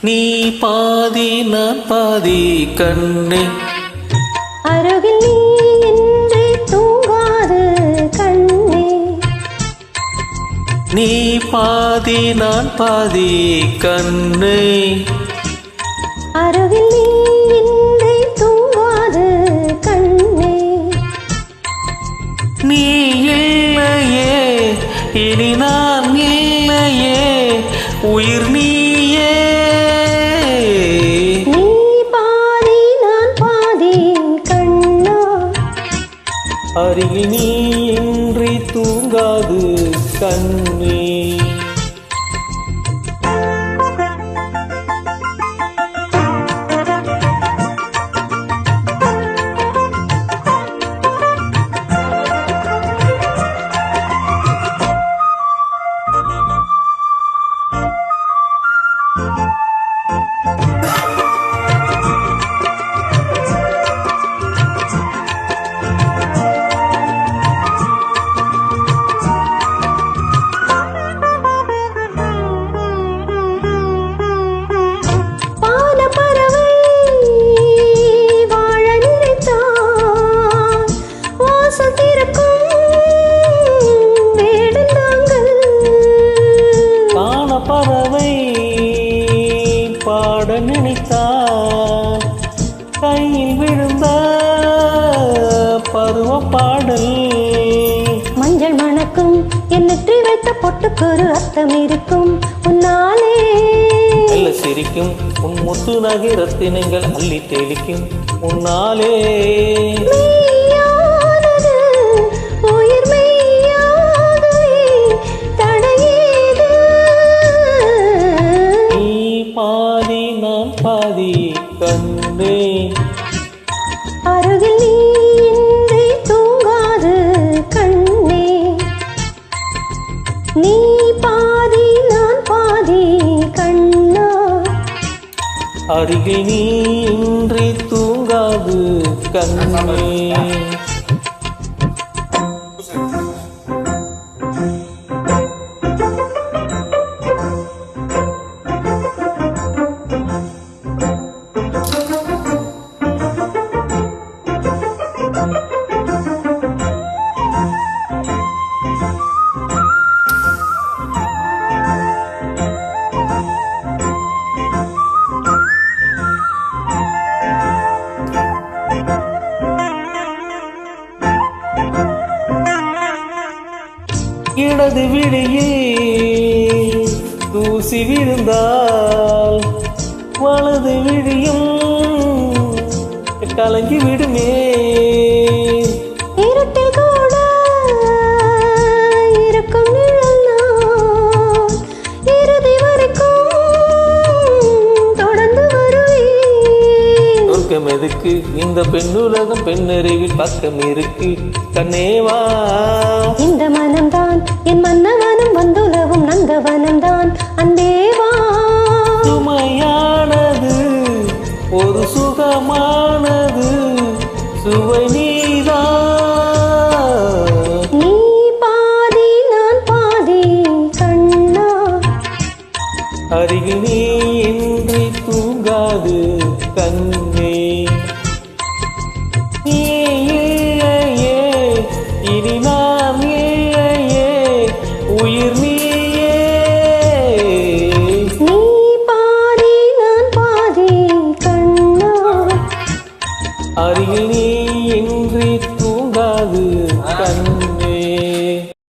நீ பாதி நான் பாதி கண்ணே, அருகில் நீ இன்றி தூங்காது கண்ணே. நீ பாதி நான் பாதி கண்ணே, அருகில் நீ இன்றி தூங்காது கண்ணே. நீ இல்லையே இனி நான் இல்லையே உயிர் நீயே. நீ பாதி நான் பாதி கண்ணா, அருகில் நீ இன்றி தூங்காது கண்ணே. பறவை பாட நினைத்தார் கையில் விழுந்த பருவ பாடல். மஞ்சள் மணக்கும் என் நெற்றி வைத்த பொட்டுக்கொரு அர்த்தம் இருக்கும் உன்னாலே. மெல்ல சிரிக்கும் உன் முத்து நகிரத்தினங்கள் அள்ளி தெளிக்கும் உன்னாலே. பாதி நான் பாதி கண்ணே, அருகில் நீ இன்றி தூங்காது கண்ணே. நீ பாதி நான் பாதி கண்ணா, அருகில் நீ இன்றி தூங்காது கண்ணே. இடது விழியில் தூசி விழுந்தால் வலது விழியும் கலங்கி விடுமே. இருட்டில் கூட இருக்கும் நிழல் இறுதி வரைக்கும் தொடர்ந்து வருவேன். சொர்க்கம் எதுக்கு இந்த பெண்ணுலகம் பெண்ணறிவில் பக்கம் இருக்கு கண்ணேவா. இந்த மனம்தான் என் மன்னவனும் வந்துலவும் நந்தவனம்தான் அன்பேவா. சுமையானது ஒரு சுகமானது சுவை நீதான். நீ பாதி நான் பாதி கண்ணா, அருகில் நீ இன்றி தூங்காது கண்ணே. நீ இல்லையே இனி நான் இல்லையே உயிர்